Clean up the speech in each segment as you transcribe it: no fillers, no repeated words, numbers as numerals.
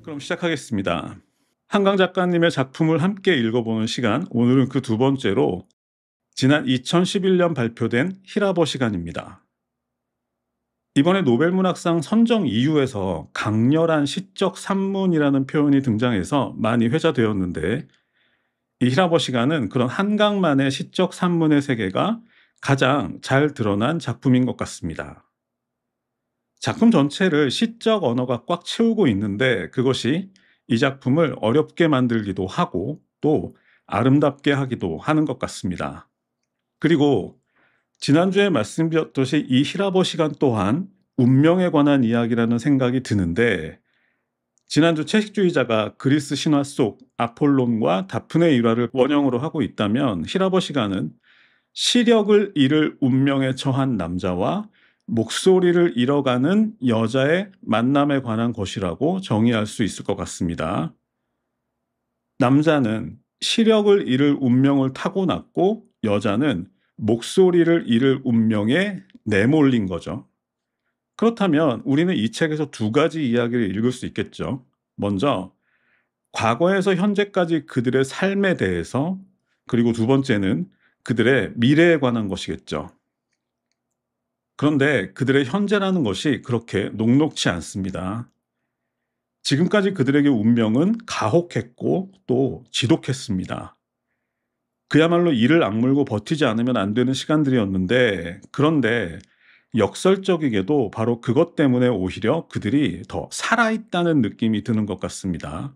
그럼 시작하겠습니다. 한강 작가님의 작품을 함께 읽어보는 시간, 오늘은 그 두 번째로 지난 2011년 발표된 히라버 시간입니다. 이번에 노벨문학상 선정 이유에서 강렬한 시적 산문이라는 표현이 등장해서 많이 회자되었는데, 이 히라버 시간은 그런 한강만의 시적 산문의 세계가 가장 잘 드러난 작품인 것 같습니다. 작품 전체를 시적 언어가 꽉 채우고 있는데, 그것이 이 작품을 어렵게 만들기도 하고 또 아름답게 하기도 하는 것 같습니다. 그리고 지난주에 말씀드렸듯이 이 히라버 시간 또한 운명에 관한 이야기라는 생각이 드는데, 지난주 채식주의자가 그리스 신화 속 아폴론과 다프네 일화를 원형으로 하고 있다면, 히라버 시간은 시력을 잃을 운명에 처한 남자와 목소리를 잃어가는 여자의 만남에 관한 것이라고 정의할 수 있을 것 같습니다. 남자는 시력을 잃을 운명을 타고났고, 여자는 목소리를 잃을 운명에 내몰린 거죠. 그렇다면 우리는 이 책에서 두 가지 이야기를 읽을 수 있겠죠. 먼저 과거에서 현재까지 그들의 삶에 대해서, 그리고 두 번째는 그들의 미래에 관한 것이겠죠. 그런데 그들의 현재라는 것이 그렇게 녹록지 않습니다. 지금까지 그들에게 운명은 가혹했고 또 지독했습니다. 그야말로 이를 악물고 버티지 않으면 안 되는 시간들이었는데, 그런데 역설적이게도 바로 그것 때문에 오히려 그들이 더 살아있다는 느낌이 드는 것 같습니다.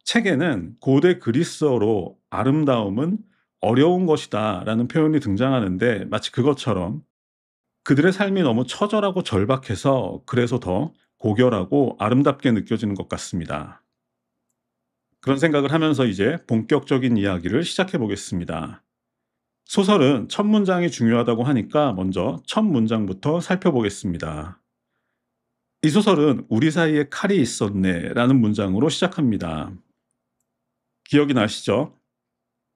책에는 고대 그리스어로 아름다움은 어려운 것이다 라는 표현이 등장하는데, 마치 그것처럼 그들의 삶이 너무 처절하고 절박해서 그래서 더 고결하고 아름답게 느껴지는 것 같습니다. 그런 생각을 하면서 이제 본격적인 이야기를 시작해 보겠습니다. 소설은 첫 문장이 중요하다고 하니까 먼저 첫 문장부터 살펴보겠습니다. 이 소설은 우리 사이에 칼이 있었네 라는 문장으로 시작합니다. 기억이 나시죠?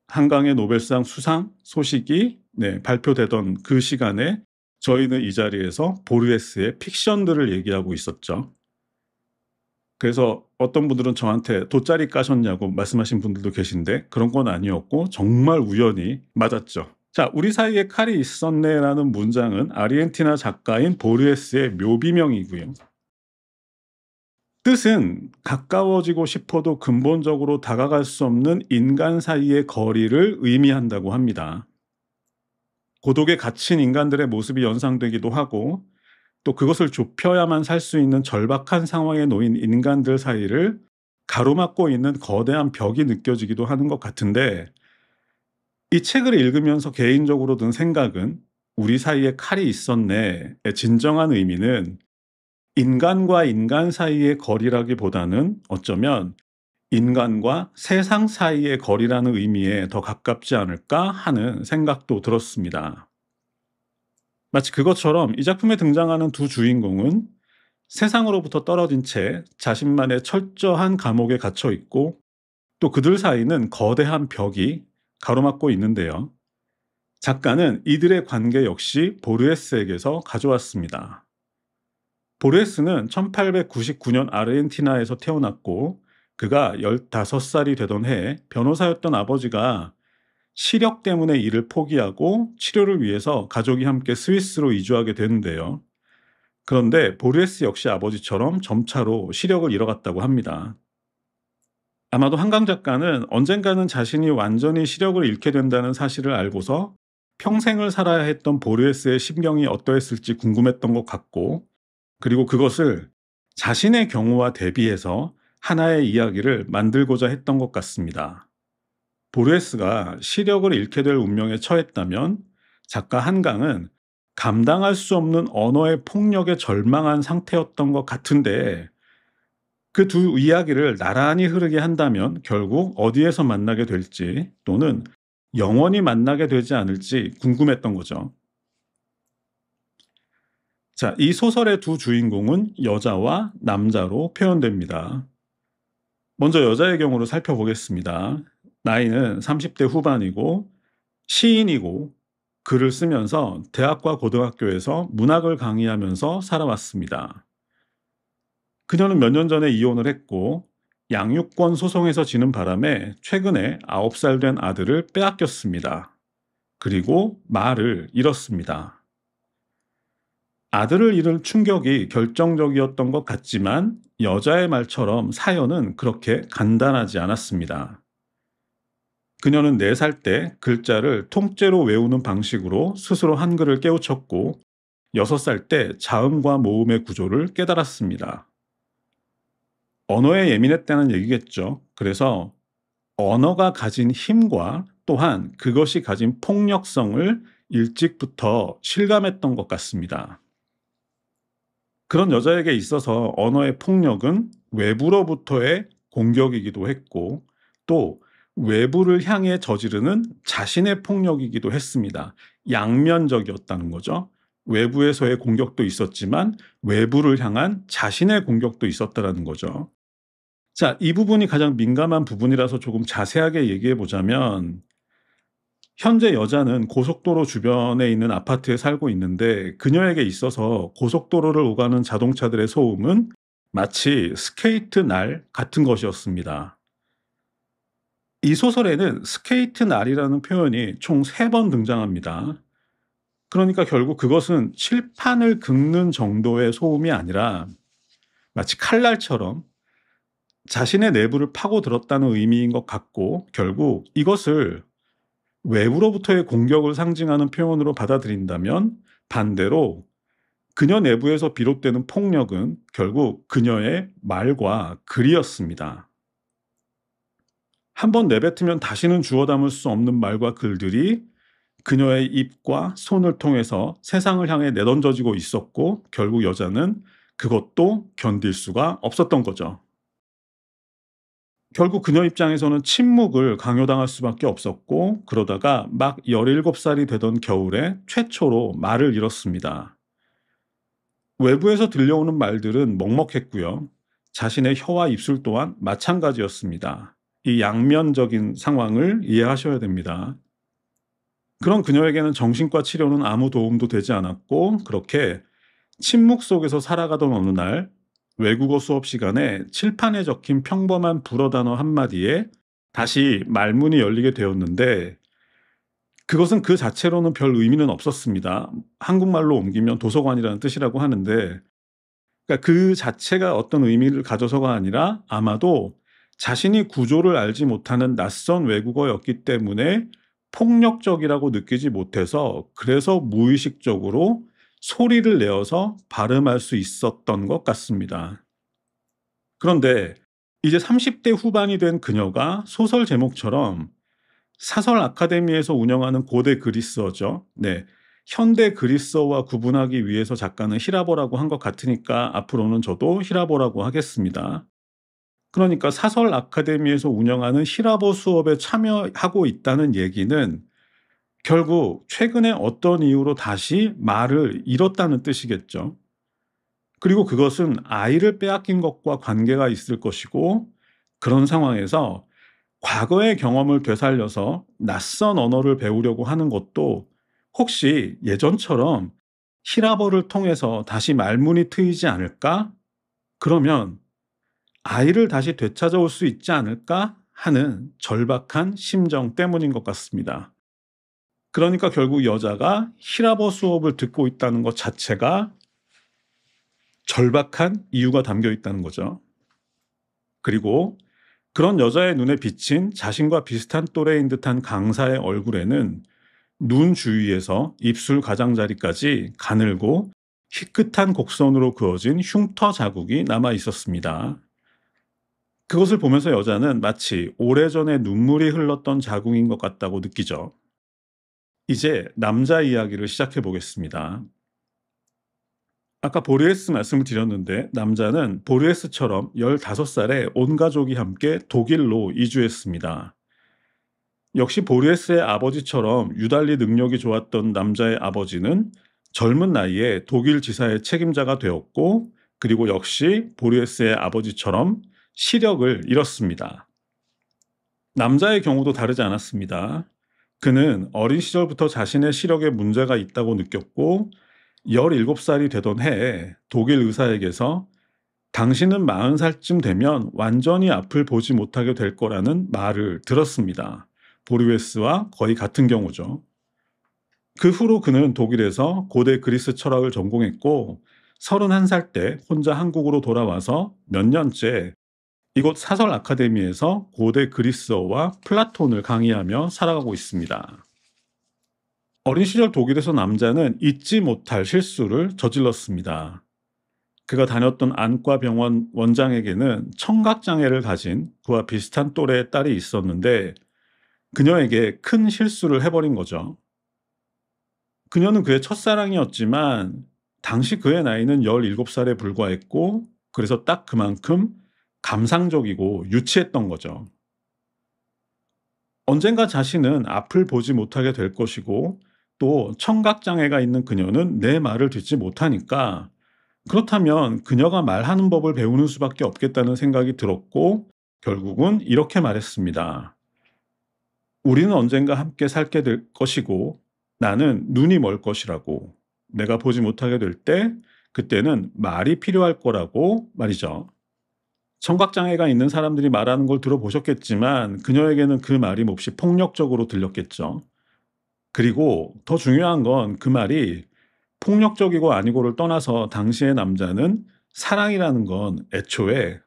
한강의 노벨상 수상 소식이 발표되던 그 시간에 저희는 이 자리에서 보르헤스의 픽션들을 얘기하고 있었죠. 그래서 어떤 분들은 저한테 돗자리 까셨냐고 말씀하신 분들도 계신데, 그런 건 아니었고 정말 우연히 맞았죠. 자, 우리 사이에 칼이 있었네라는 문장은 아르헨티나 작가인 보르헤스의 묘비명이고요. 뜻은 가까워지고 싶어도 근본적으로 다가갈 수 없는 인간 사이의 거리를 의미한다고 합니다. 고독에 갇힌 인간들의 모습이 연상되기도 하고, 또 그것을 좁혀야만 살 수 있는 절박한 상황에 놓인 인간들 사이를 가로막고 있는 거대한 벽이 느껴지기도 하는 것 같은데, 이 책을 읽으면서 개인적으로 든 생각은 우리 사이에 칼이 있었네의 진정한 의미는 인간과 인간 사이의 거리라기보다는 어쩌면 인간과 세상 사이의 거리라는 의미에 더 가깝지 않을까 하는 생각도 들었습니다. 마치 그것처럼 이 작품에 등장하는 두 주인공은 세상으로부터 떨어진 채 자신만의 철저한 감옥에 갇혀 있고, 또 그들 사이는 거대한 벽이 가로막고 있는데요. 작가는 이들의 관계 역시 보르헤스에게서 가져왔습니다. 보르헤스는 1899년 아르헨티나에서 태어났고, 그가 15살이 되던 해에 변호사였던 아버지가 시력 때문에 일을 포기하고 치료를 위해서 가족이 함께 스위스로 이주하게 되는데요. 그런데 보르헤스 역시 아버지처럼 점차로 시력을 잃어갔다고 합니다. 아마도 한강 작가는 언젠가는 자신이 완전히 시력을 잃게 된다는 사실을 알고서 평생을 살아야 했던 보르헤스의 심경이 어떠했을지 궁금했던 것 같고, 그리고 그것을 자신의 경우와 대비해서 하나의 이야기를 만들고자 했던 것 같습니다. 보르헤스가 시력을 잃게 될 운명에 처했다면 작가 한강은 감당할 수 없는 언어의 폭력에 절망한 상태였던 것 같은데, 그 두 이야기를 나란히 흐르게 한다면 결국 어디에서 만나게 될지, 또는 영원히 만나게 되지 않을지 궁금했던 거죠. 자, 이 소설의 두 주인공은 여자와 남자로 표현됩니다. 먼저 여자의 경우를 살펴보겠습니다. 나이는 30대 후반이고 시인이고 글을 쓰면서 대학과 고등학교에서 문학을 강의하면서 살아왔습니다. 그녀는 몇 년 전에 이혼을 했고 양육권 소송에서 지는 바람에 최근에 9살 된 아들을 빼앗겼습니다. 그리고 말을 잃었습니다. 아들을 잃은 충격이 결정적이었던 것 같지만 여자의 말처럼 사연은 그렇게 간단하지 않았습니다. 그녀는 4살 때 글자를 통째로 외우는 방식으로 스스로 한글을 깨우쳤고 6살 때 자음과 모음의 구조를 깨달았습니다. 언어에 예민했다는 얘기겠죠. 그래서 언어가 가진 힘과 또한 그것이 가진 폭력성을 일찍부터 실감했던 것 같습니다. 그런 여자에게 있어서 언어의 폭력은 외부로부터의 공격이기도 했고 또 외부를 향해 저지르는 자신의 폭력이기도 했습니다. 양면적이었다는 거죠. 외부에서의 공격도 있었지만 외부를 향한 자신의 공격도 있었다는 거죠. 자, 이 부분이 가장 민감한 부분이라서 조금 자세하게 얘기해 보자면 현재 여자는 고속도로 주변에 있는 아파트에 살고 있는데 그녀에게 있어서 고속도로를 오가는 자동차들의 소음은 마치 스케이트 날 같은 것이었습니다. 이 소설에는 스케이트 날이라는 표현이 총 3번 등장합니다. 그러니까 결국 그것은 칠판을 긁는 정도의 소음이 아니라 마치 칼날처럼 자신의 내부를 파고들었다는 의미인 것 같고 결국 이것을 외부로부터의 공격을 상징하는 표현으로 받아들인다면 반대로 그녀 내부에서 비롯되는 폭력은 결국 그녀의 말과 글이었습니다. 한번 내뱉으면 다시는 주워 담을 수 없는 말과 글들이 그녀의 입과 손을 통해서 세상을 향해 내던져지고 있었고 결국 여자는 그것도 견딜 수가 없었던 거죠. 결국 그녀 입장에서는 침묵을 강요당할 수밖에 없었고 그러다가 막 17살이 되던 겨울에 최초로 말을 잃었습니다. 외부에서 들려오는 말들은 먹먹했고요. 자신의 혀와 입술 또한 마찬가지였습니다. 이 양면적인 상황을 이해하셔야 됩니다. 그런 그녀에게는 정신과 치료는 아무 도움도 되지 않았고 그렇게 침묵 속에서 살아가던 어느 날 외국어 수업 시간에 칠판에 적힌 평범한 불어 단어 한마디에 다시 말문이 열리게 되었는데 그것은 그 자체로는 별 의미는 없었습니다. 한국말로 옮기면 도서관이라는 뜻이라고 하는데 그러니까 그 자체가 어떤 의미를 가져서가 아니라 아마도 자신이 구조를 알지 못하는 낯선 외국어였기 때문에 폭력적이라고 느끼지 못해서 그래서 무의식적으로 소리를 내어서 발음할 수 있었던 것 같습니다. 그런데 이제 30대 후반이 된 그녀가 소설 제목처럼 사설 아카데미에서 운영하는 고대 그리스어죠. 네. 현대 그리스어와 구분하기 위해서 작가는 히라보라고 한 것 같으니까 앞으로는 저도 히라보라고 하겠습니다. 그러니까 사설 아카데미에서 운영하는 히라보 수업에 참여하고 있다는 얘기는 결국 최근에 어떤 이유로 다시 말을 잃었다는 뜻이겠죠. 그리고 그것은 아이를 빼앗긴 것과 관계가 있을 것이고 그런 상황에서 과거의 경험을 되살려서 낯선 언어를 배우려고 하는 것도 혹시 예전처럼 히라보를 통해서 다시 말문이 트이지 않을까? 그러면 아이를 다시 되찾아올 수 있지 않을까? 하는 절박한 심정 때문인 것 같습니다. 그러니까 결국 여자가 히라보 수업을 듣고 있다는 것 자체가 절박한 이유가 담겨 있다는 거죠. 그리고 그런 여자의 눈에 비친 자신과 비슷한 또래인 듯한 강사의 얼굴에는 눈 주위에서 입술 가장자리까지 가늘고 희끗한 곡선으로 그어진 흉터 자국이 남아 있었습니다. 그것을 보면서 여자는 마치 오래전에 눈물이 흘렀던 자국인 것 같다고 느끼죠. 이제 남자 이야기를 시작해 보겠습니다. 아까 보리에스 말씀을 드렸는데 남자는 보리에스처럼 15살에 온 가족이 함께 독일로 이주했습니다. 역시 보리에스의 아버지처럼 유달리 능력이 좋았던 남자의 아버지는 젊은 나이에 독일 지사의 책임자가 되었고 그리고 역시 보리에스의 아버지처럼 시력을 잃었습니다. 남자의 경우도 다르지 않았습니다. 그는 어린 시절부터 자신의 시력에 문제가 있다고 느꼈고 17살이 되던 해에 독일 의사에게서 당신은 40살쯤 되면 완전히 앞을 보지 못하게 될 거라는 말을 들었습니다. 보르헤스와 거의 같은 경우죠. 그 후로 그는 독일에서 고대 그리스 철학을 전공했고 31살 때 혼자 한국으로 돌아와서 몇 년째 이곳 사설 아카데미에서 고대 그리스어와 플라톤을 강의하며 살아가고 있습니다. 어린 시절 독일에서 남자는 잊지 못할 실수를 저질렀습니다. 그가 다녔던 안과 병원 원장에게는 청각장애를 가진 그와 비슷한 또래의 딸이 있었는데 그녀에게 큰 실수를 해버린 거죠. 그녀는 그의 첫사랑이었지만 당시 그의 나이는 17살에 불과했고 그래서 딱 그만큼 감상적이고 유치했던 거죠. 언젠가 자신은 앞을 보지 못하게 될 것이고 또 청각장애가 있는 그녀는 내 말을 듣지 못하니까 그렇다면 그녀가 말하는 법을 배우는 수밖에 없겠다는 생각이 들었고 결국은 이렇게 말했습니다. 우리는 언젠가 함께 살게 될 것이고 나는 눈이 멀 것이라고. 내가 보지 못하게 될 때 그때는 말이 필요할 거라고 말이죠. 청각장애가 있는 사람들이 말하는 걸 들어보셨겠지만 그녀에게는 그 말이 몹시 폭력적으로 들렸겠죠. 그리고 더 중요한 건 그 말이 폭력적이고 아니고를 떠나서 당시의 남자는 사랑이라는 건 애초에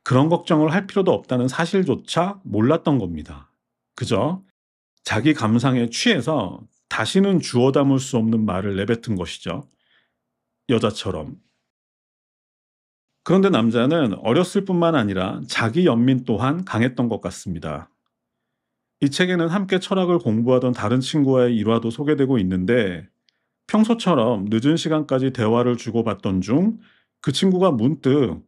그런 걱정을 할 필요도 없다는 사실조차 몰랐던 겁니다. 그저 자기 감상에 취해서 다시는 주워 담을 수 없는 말을 내뱉은 것이죠. 여자처럼. 그런데 남자는 어렸을 뿐만 아니라 자기 연민 또한 강했던 것 같습니다. 이 책에는 함께 철학을 공부하던 다른 친구와의 일화도 소개되고 있는데 평소처럼 늦은 시간까지 대화를 주고받던 중 그 친구가 문득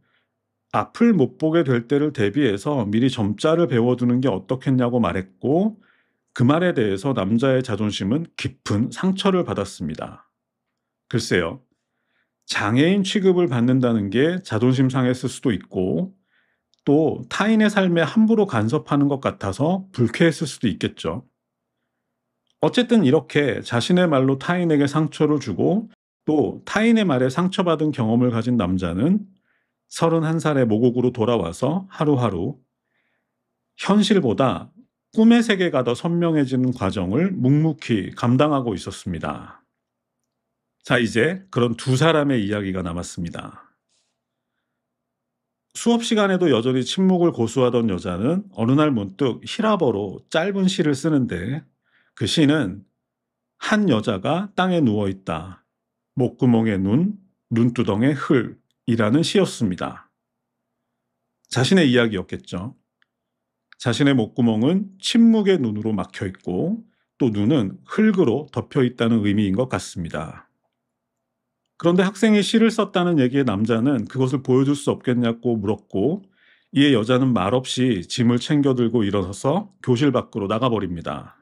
앞을 못 보게 될 때를 대비해서 미리 점자를 배워두는 게 어떻겠냐고 말했고 그 말에 대해서 남자의 자존심은 깊은 상처를 받았습니다. 글쎄요. 장애인 취급을 받는다는 게 자존심 상했을 수도 있고 또 타인의 삶에 함부로 간섭하는 것 같아서 불쾌했을 수도 있겠죠. 어쨌든 이렇게 자신의 말로 타인에게 상처를 주고 또 타인의 말에 상처받은 경험을 가진 남자는 31살의 모국으로 돌아와서 하루하루 현실보다 꿈의 세계가 더 선명해지는 과정을 묵묵히 감당하고 있었습니다. 자, 이제 그런 두 사람의 이야기가 남았습니다. 수업 시간에도 여전히 침묵을 고수하던 여자는 어느 날 문득 히라버로 짧은 시를 쓰는데 그 시는 한 여자가 땅에 누워있다. 목구멍에 눈, 눈두덩에 흘이라는 시였습니다. 자신의 이야기였겠죠. 자신의 목구멍은 침묵의 눈으로 막혀 있고 또 눈은 흙으로 덮여 있다는 의미인 것 같습니다. 그런데 학생이 시를 썼다는 얘기의 남자는 그것을 보여줄 수 없겠냐고 물었고 이에 여자는 말없이 짐을 챙겨 들고 일어서서 교실 밖으로 나가버립니다.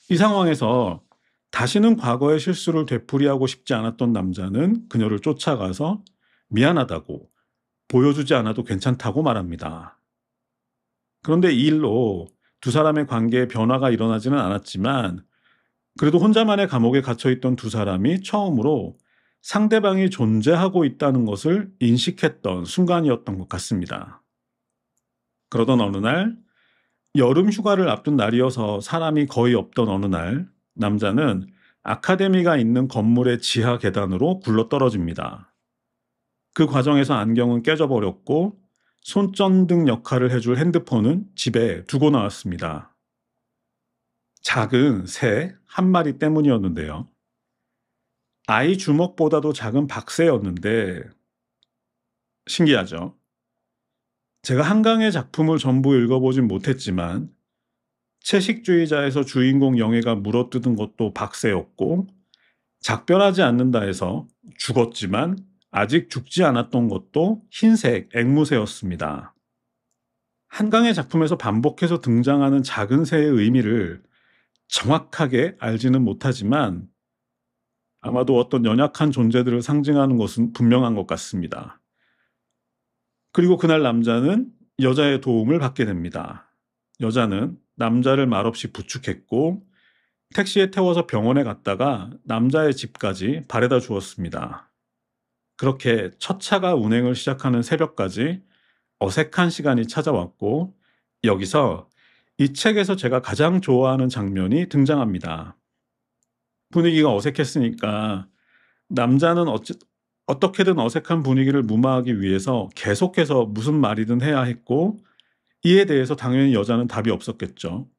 이 상황에서 다시는 과거의 실수를 되풀이하고 싶지 않았던 남자는 그녀를 쫓아가서 미안하다고 보여주지 않아도 괜찮다고 말합니다. 그런데 이 일로 두 사람의 관계에 변화가 일어나지는 않았지만 그래도 혼자만의 감옥에 갇혀있던 두 사람이 처음으로 상대방이 존재하고 있다는 것을 인식했던 순간이었던 것 같습니다. 그러던 어느 날 여름 휴가를 앞둔 날이어서 사람이 거의 없던 어느 날 남자는 아카데미가 있는 건물의 지하 계단으로 굴러떨어집니다. 그 과정에서 안경은 깨져버렸고 손전등 역할을 해줄 핸드폰은 집에 두고 나왔습니다. 작은 새 한 마리 때문이었는데요. 아이 주먹보다도 작은 박새였는데 신기하죠. 제가 한강의 작품을 전부 읽어보진 못했지만 채식주의자에서 주인공 영애가 물어뜯은 것도 박새였고 작별하지 않는다에서 죽었지만 아직 죽지 않았던 것도 흰색 앵무새였습니다. 한강의 작품에서 반복해서 등장하는 작은 새의 의미를 정확하게 알지는 못하지만 아마도 어떤 연약한 존재들을 상징하는 것은 분명한 것 같습니다. 그리고 그날 남자는 여자의 도움을 받게 됩니다. 여자는 남자를 말없이 부축했고 택시에 태워서 병원에 갔다가 남자의 집까지 바래다 주었습니다. 그렇게 첫 차가 운행을 시작하는 새벽까지 어색한 시간이 찾아왔고, 여기서 이 책에서 제가 가장 좋아하는 장면이 등장합니다. 분위기가 어색했으니까 남자는 어떻게든 어색한 분위기를 무마하기 위해서 계속해서 무슨 말이든 해야 했고, 이에 대해서 당연히 여자는 답이 없었겠죠.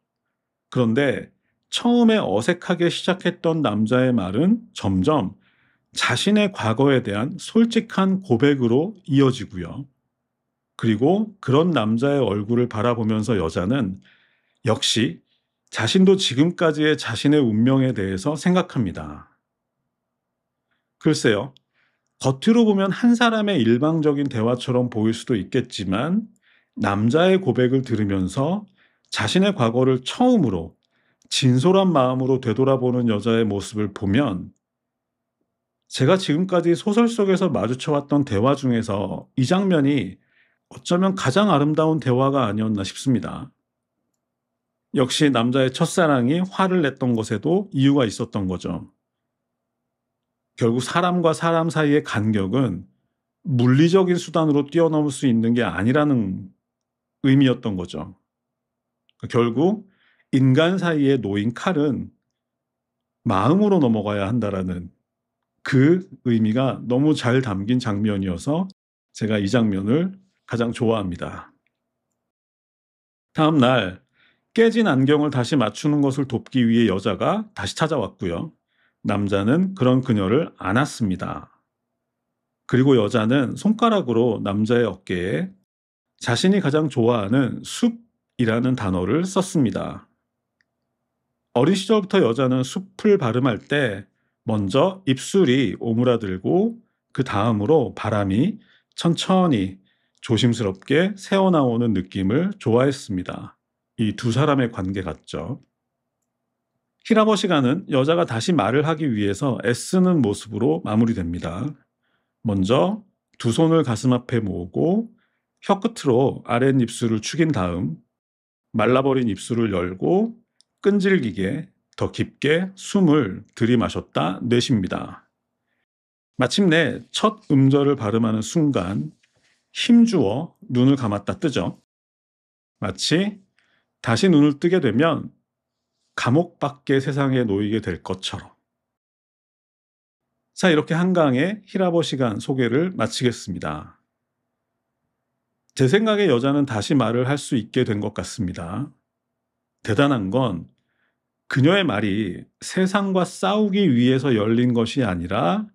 그런데 처음에 어색하게 시작했던 남자의 말은 점점 자신의 과거에 대한 솔직한 고백으로 이어지고요. 그리고 그런 남자의 얼굴을 바라보면서 여자는 역시 자신도 지금까지의 자신의 운명에 대해서 생각합니다. 글쎄요, 겉으로 보면 한 사람의 일방적인 대화처럼 보일 수도 있겠지만, 남자의 고백을 들으면서 자신의 과거를 처음으로 진솔한 마음으로 되돌아보는 여자의 모습을 보면, 제가 지금까지 소설 속에서 마주쳐왔던 대화 중에서 이 장면이 어쩌면 가장 아름다운 대화가 아니었나 싶습니다. 역시 남자의 첫사랑이 화를 냈던 것에도 이유가 있었던 거죠. 결국 사람과 사람 사이의 간격은 물리적인 수단으로 뛰어넘을 수 있는 게 아니라는 의미였던 거죠. 결국 인간 사이에 놓인 칼은 마음으로 넘어가야 한다라는 그 의미가 너무 잘 담긴 장면이어서 제가 이 장면을 가장 좋아합니다. 다음 날 깨진 안경을 다시 맞추는 것을 돕기 위해 여자가 다시 찾아왔고요. 남자는 그런 그녀를 안았습니다. 그리고 여자는 손가락으로 남자의 어깨에 자신이 가장 좋아하는 숲이라는 단어를 썼습니다. 어린 시절부터 여자는 숲을 발음할 때 먼저 입술이 오므라들고 그 다음으로 바람이 천천히 조심스럽게 새어나오는 느낌을 좋아했습니다. 이 두 사람의 관계 같죠. 히라버시가는 여자가 다시 말을 하기 위해서 애쓰는 모습으로 마무리됩니다. 먼저 두 손을 가슴 앞에 모으고 혀끝으로 아랫입술을 축인 다음 말라버린 입술을 열고 끈질기게 더 깊게 숨을 들이마셨다 내쉽니다. 마침내 첫 음절을 발음하는 순간 힘주어 눈을 감았다 뜨죠. 마치 다시 눈을 뜨게 되면 감옥 밖의 세상에 놓이게 될 것처럼. 자, 이렇게 한강의 히라버시간 소개를 마치겠습니다. 제 생각에 여자는 다시 말을 할 수 있게 된 것 같습니다. 대단한 건 그녀의 말이 세상과 싸우기 위해서 열린 것이 아니라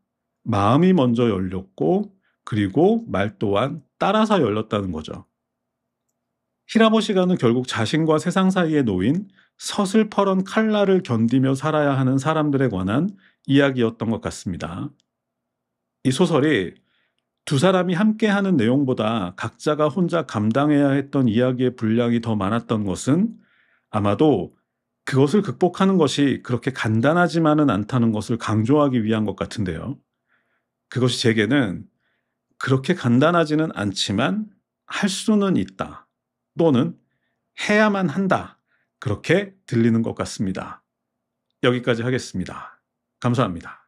마음이 먼저 열렸고, 그리고 말 또한 따라서 열렸다는 거죠. 히라버시가는 결국 자신과 세상 사이에 놓인 서슬퍼런 칼날을 견디며 살아야 하는 사람들에 관한 이야기였던 것 같습니다. 이 소설이 두 사람이 함께하는 내용보다 각자가 혼자 감당해야 했던 이야기의 분량이 더 많았던 것은 아마도 그것을 극복하는 것이 그렇게 간단하지만은 않다는 것을 강조하기 위한 것 같은데요. 그것이 제게는 그렇게 간단하지는 않지만 할 수는 있다, 또는 해야만 한다, 그렇게 들리는 것 같습니다. 여기까지 하겠습니다. 감사합니다.